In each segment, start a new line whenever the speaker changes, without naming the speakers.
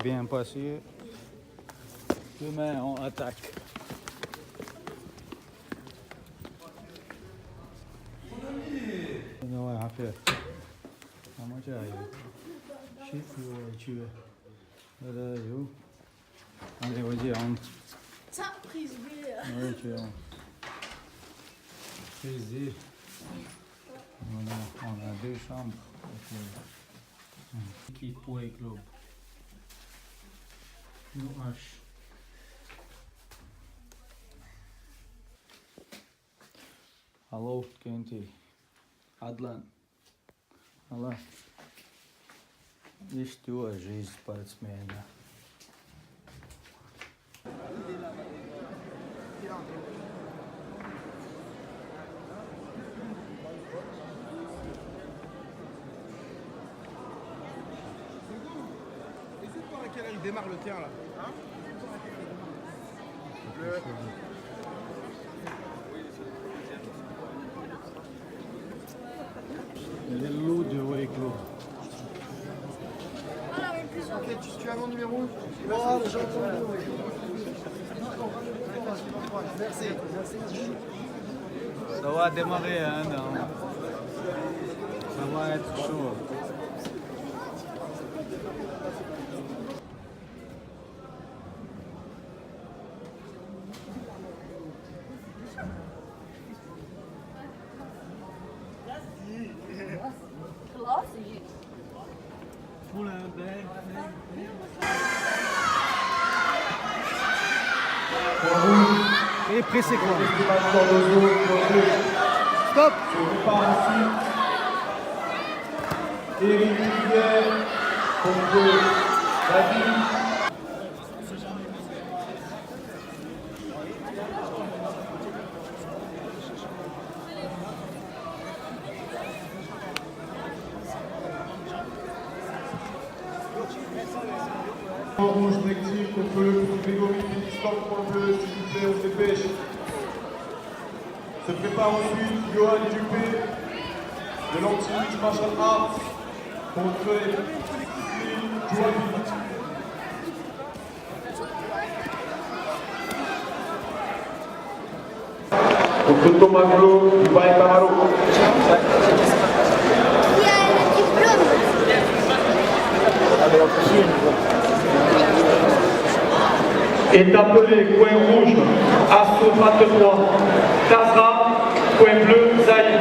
Bien passé. Demain, on attaque. Non, ouais, après. Comment tu arrives? Je sais plus, tu es. Voilà, yo. Allez, vas-y, on.
Ça, prise B.
Oui, tu es. Plaisir. On a deux chambres. Qui pour les clubs. Nous H. Hallo, Kenti. Adlan. Hallo. Isto hoje, sportsmena.
Il démarre le tien là. Hein?
Il est lourd de Way Club.
Ok, tu as mon numéro?
Oh, j'ai entendu. Merci.
Ça va démarrer, hein, non. Ça va être chaud. Et pressé quoi? Stop!
Éric Rivière contre David. Rouge Nectile contre le Grégory Pétistan pour le bleu, s'il vous plaît, on se dépêche. Se prépare ensuite Johan Dupé de l'Anti-Rich Martial Arts contre Phil Joabi. Contre Thomas Glo du Baye Camaro.
Il y a le diplôme.
Est appelé coin rouge, Asso 23, Tazra, coin bleu, Zahir.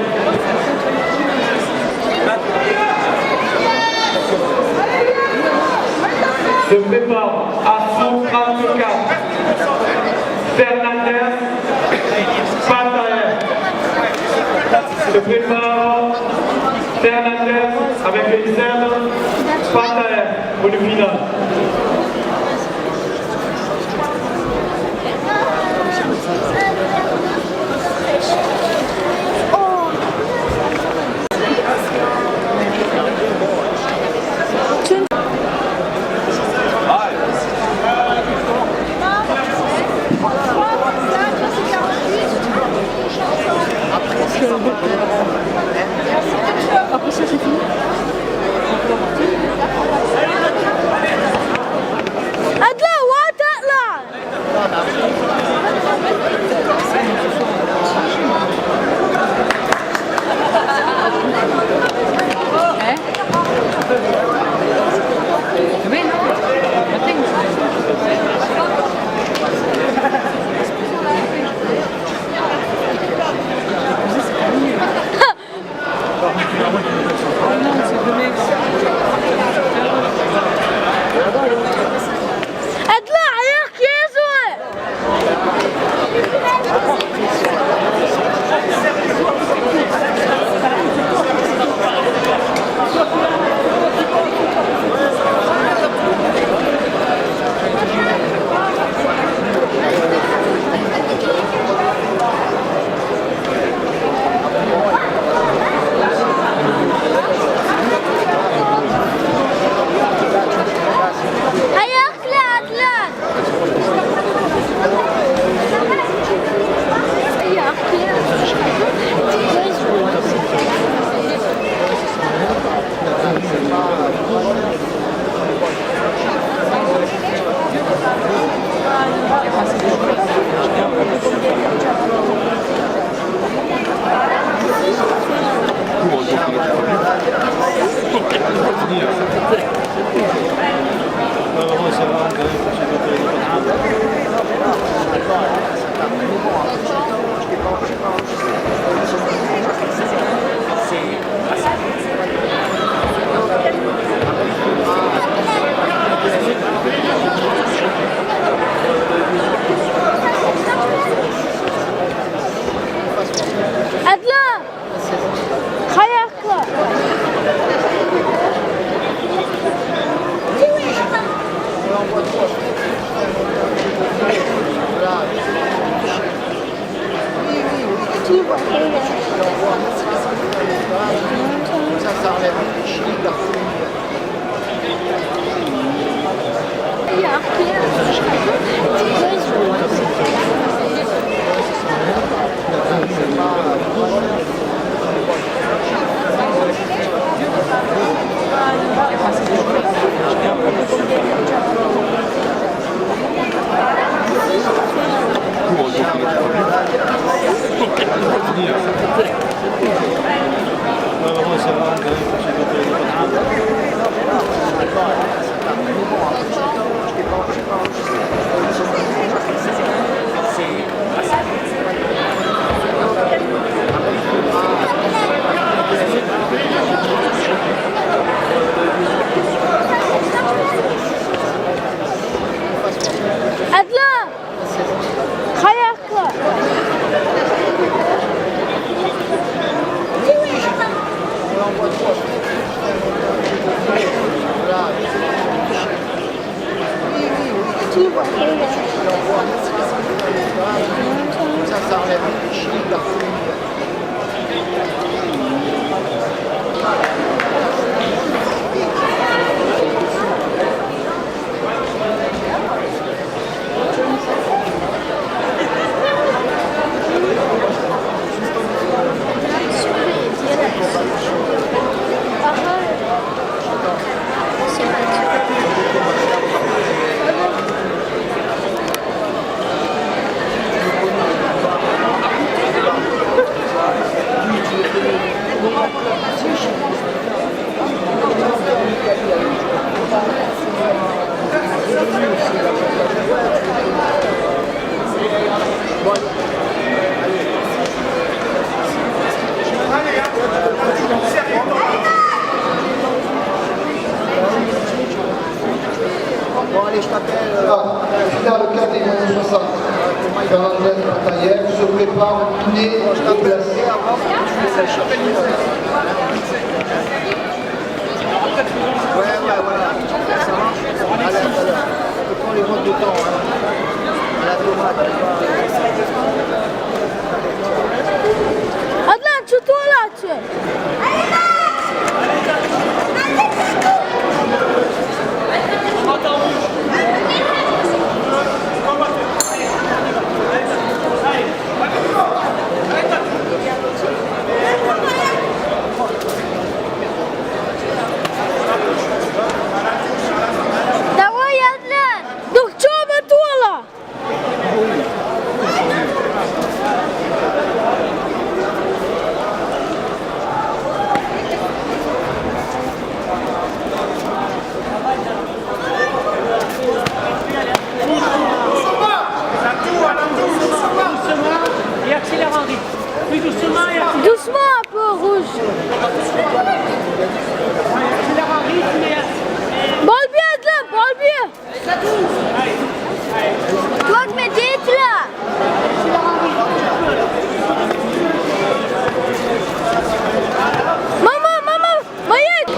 Se prépare Asso 34, Fernandez, Pataer. Se prépare Fernandez avec les ailes, Pataer pour le final.
Après ça, c'est fini. Adlan. Hayaka.
On envoie trois. Voilà.
Tu vois,
Ça enlève les chiens, Bon allez, je t'appelle.
Finale 4 des moins 60. Fernandez Bataillère se prépare au dîner
Je
au
t'appelle
placé.
avant, tu me laisses chercher. Ouais, voilà. Ça marche. Allez, alors. Je prends les modes de temps. À la tomate.
Adlan, çutuğla Давай, Adlan. Dokçama tuğla.
Et accélère en rythme. Plus doucement et accélère
Doucement un peu rouge.
en rythme et
Bol bir Adlan, bol bir. Bak medetla. Mama, bayık.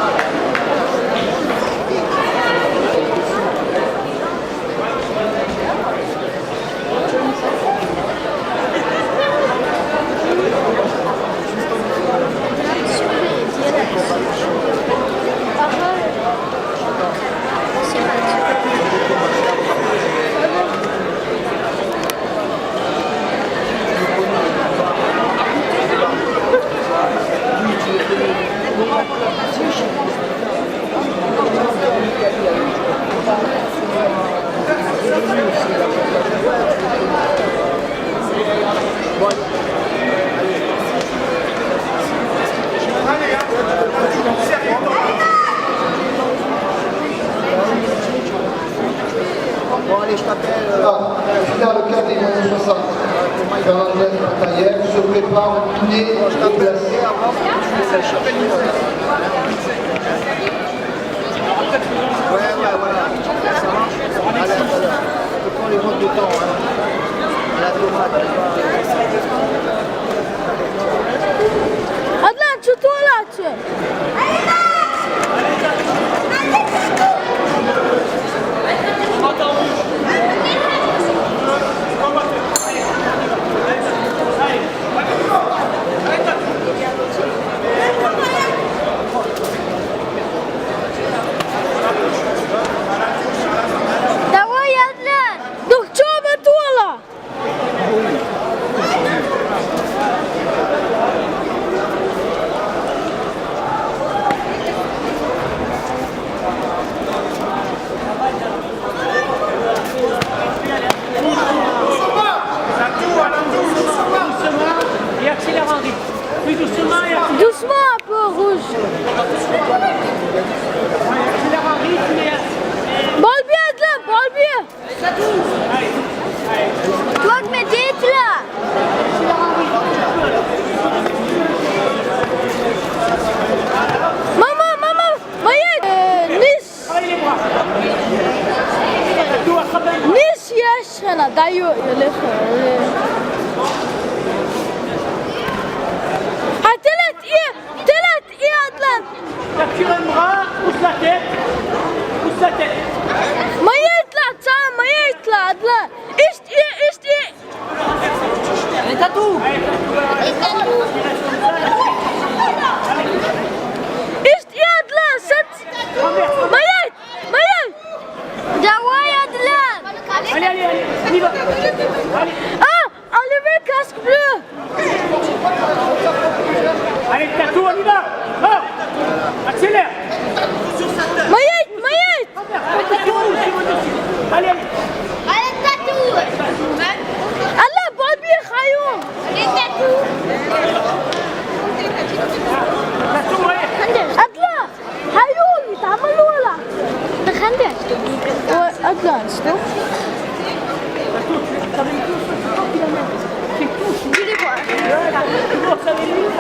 Bon allez, je t'appelle.
Finale 4 des moins 60. Fernandez Bataillère se prépare au dîner
Je
au
t'appelle
placé.
avant, tu me laisses chercher. Ouais, voilà. Ça marche. Allez, alors. Je prends les modes de temps. À la tomate.
Adlan çutuğla Давай, Adlan. Dokçama tuğla.
doucement et accélère en rythme. Plus doucement et accélère
Doucement un peu rouge.
en rythme et
Bol bir Adlan, bol bir. Bak medetla. Mama, bayık. Nis.
travaille les bras. Dos à travailler.
Nis yaş. هنا دايو يلف تلات ايه عدلان
La curée de bras, pousse la tête. Pousse la tête.
ما يطلع تعال ما يطلع عدلان ايش ايه
Allez, tatou.
ايش ايه عدلان ست ما دواي عدلان
Allez, allez, allez. On y va. Allez.
enlevez le casque bleu
Allez, tatou, on y va. Oh. Accélère.
ما يت
Allez, tatou. Allez, allez.
الله بابي خيوم
Tatou, allez.
أطلع هيوم يتعملوا ولا تخندش أطلع شوف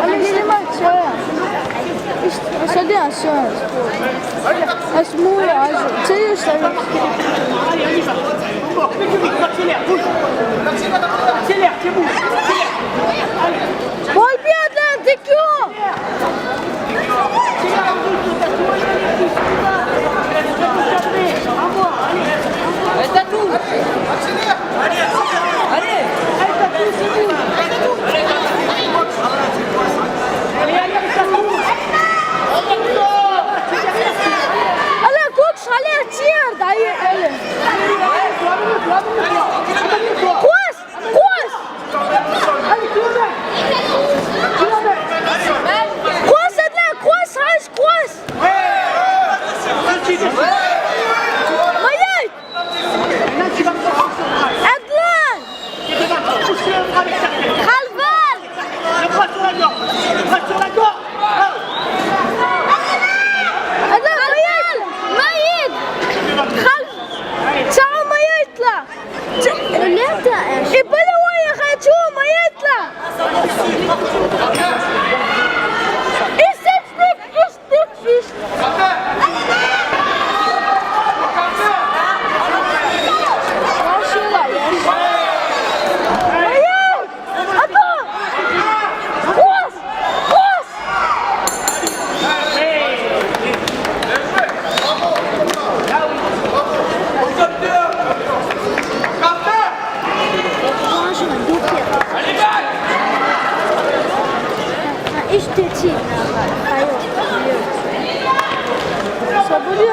أنا جيلي ما تشوف إيش أصدق أشوف أسمو عايز تيجي
Allez, on y va. Bon, plus vite, accélère, bouge. Accélère, c'est bon. Allez.
بول بيادنا تكيو
Allez, tatou. Allez. Allez, tatou, c'est bon. Allez, allez, tatou.
أنا كوكس عليه تير داير أله كويس كويس أدلع كويس عايش كويس ميت أدلع خلفان أدلع ميت خلف تعال ما يطلع ليه ايش يبلا ويا خاتو ما يطلع ايش تفك ماشي لا يا ميت أطلع كويس ايش تتي ايوه صبري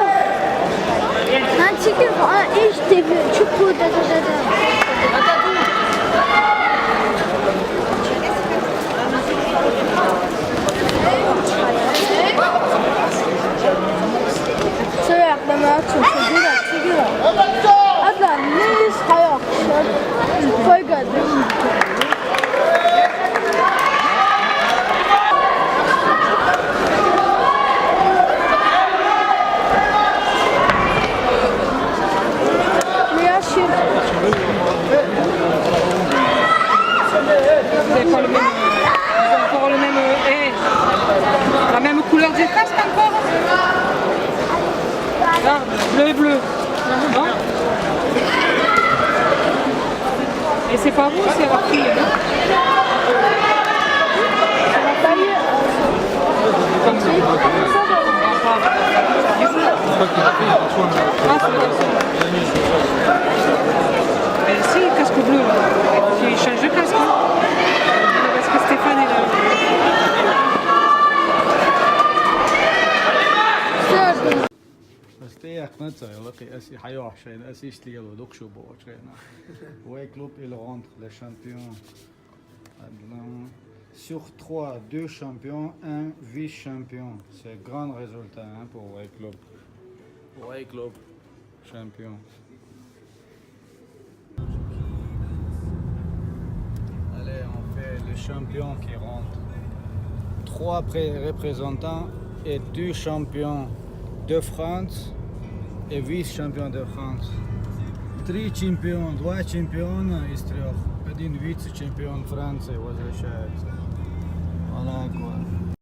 نانتيكي ايش تبي شوفوا ده سريع لما تشوف تجيله أطلع ليش حياة فوق
Encore le même, la même couleur du casque encore. Regarde, bleu et bleu. Non. Et c'est pas vous, c'est leur fille. Mais si, casque bleu, là. Il change de casque. Hein. Parce que Stéphane est là.
Steek net zo, als je hayo zijn, als je stil ook zo boos zijn. Ouais, club il rentre les champions. Sur 3, 2 champions, 1 vice-champion. C'est un grand résultat hein, pour Way Club. Way Club, champion. Allez, on fait les champions qui rentrent. 3 représentants et 2 champions de France et vice-champion de France. 3 champions, 2 champions из 3. Один vice-champion Франции возвращается. Voilà quoi.